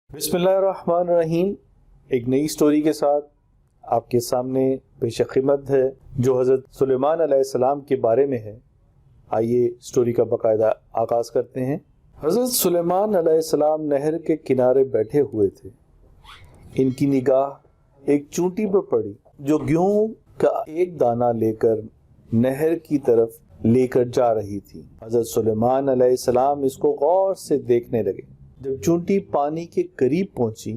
بسم اللہ الرحمن الرحیم. ایک نئی سٹوری کے ساتھ آپ کے سامنے پیش خدمت ہے جو حضرت سلیمان علیہ السلام کے بارے میں ہے. آئیے سٹوری کا باقاعدہ آغاز کرتے ہیں. حضرت سلیمان علیہ السلام نہر کے کنارے بیٹھے ہوئے تھے. ان کی نگاہ ایک چونٹی پر پڑی جو گیہوں کا ایک دانہ لے کر نہر کی طرف لے کر جا رہی تھی. حضرت سلیمان علیہ السلام اس کو غور سے دیکھنے لگے. جب چونٹی پانی کے قریب پہنچی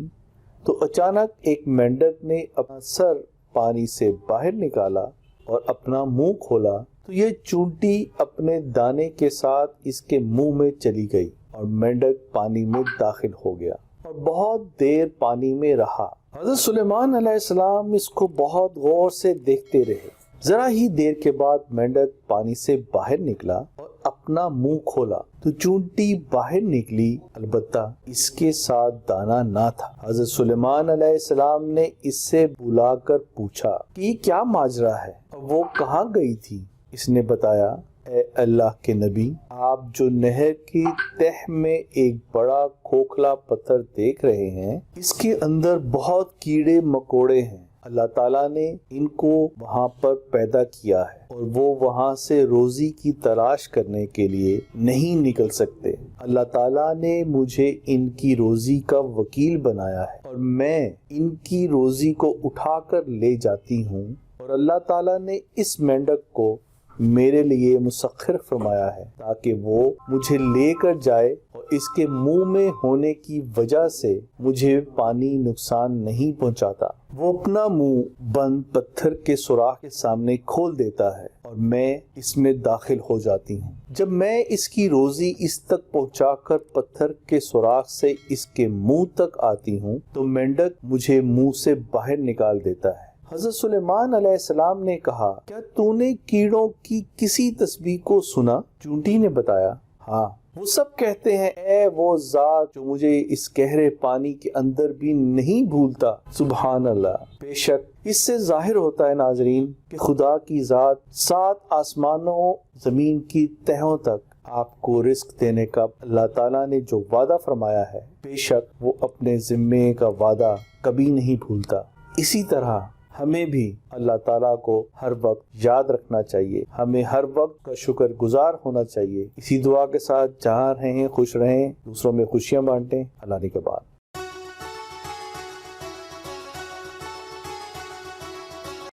تو اچانک ایک مینڈک نے اپنا سر پانی سے باہر نکالا اور اپنا منہ کھولا تو یہ چونٹی اپنے دانے کے ساتھ اس کے منہ میں چلی گئی اور مینڈک پانی میں داخل ہو گیا اور بہت دیر پانی میں رہا. حضرت سلیمان علیہ السلام اس کو بہت غور سے دیکھتے رہے. ذرا ہی دیر کے بعد مینڈک پانی سے باہر نکلا اور اپنا منہ کھولا تو چونٹی باہر نکلی، البتہ اس کے ساتھ دانا نہ تھا. حضرت سلیمان علیہ السلام نے اس سے بلا کر پوچھا کہ یہ کیا ماجرا ہے اور وہ کہاں گئی تھی. اس نے بتایا، اے اللہ کے نبی، آپ جو نہر کی تہ میں ایک بڑا کھوکھلا پتھر دیکھ رہے ہیں اس کے اندر بہت کیڑے مکوڑے ہیں. اللہ تعالیٰ نے ان کو وہاں پر پیدا کیا ہے اور وہ وہاں سے روزی کی تلاش کرنے کے لیے نہیں نکل سکتے. اللہ تعالیٰ نے مجھے ان کی روزی کا وکیل بنایا ہے اور میں ان کی روزی کو اٹھا کر لے جاتی ہوں، اور اللہ تعالیٰ نے اس مینڈک کو میرے لیے مسخر فرمایا ہے تاکہ وہ مجھے لے کر جائے اور اس کے منہ میں ہونے کی وجہ سے مجھے پانی نقصان نہیں پہنچاتا. وہ اپنا منہ بند پتھر کے سوراخ کے سامنے کھول دیتا ہے اور میں اس میں داخل ہو جاتی ہوں. جب میں اس کی روزی اس تک پہنچا کر پتھر کے سوراخ سے اس کے منہ تک آتی ہوں تو مینڈک مجھے منہ سے باہر نکال دیتا ہے. حضرت سلیمان علیہ السلام نے کہا، کیا تو نے کیڑوں کی کسی تسبیح کو سنا؟ چونٹی نے بتایا، ہاں، وہ سب کہتے ہیں اے وہ ذات جو مجھے اس گہرے پانی کے اندر بھی نہیں بھولتا. سبحان اللہ. بے شک اس سے ظاہر ہوتا ہے ناظرین کہ خدا کی ذات 7 آسمانوں زمین کی تہوں تک آپ کو رزق دینے کا اللہ تعالیٰ نے جو وعدہ فرمایا ہے، بے شک وہ اپنے ذمے کا وعدہ کبھی نہیں بھولتا. اسی طرح ہمیں بھی اللہ تعالیٰ کو ہر وقت یاد رکھنا چاہیے، ہمیں ہر وقت کا شکر گزار ہونا چاہیے. اسی دعا کے ساتھ جہاں رہیں خوش رہیں، دوسروں میں خوشیاں بانٹیں. اللہ نے کے بعد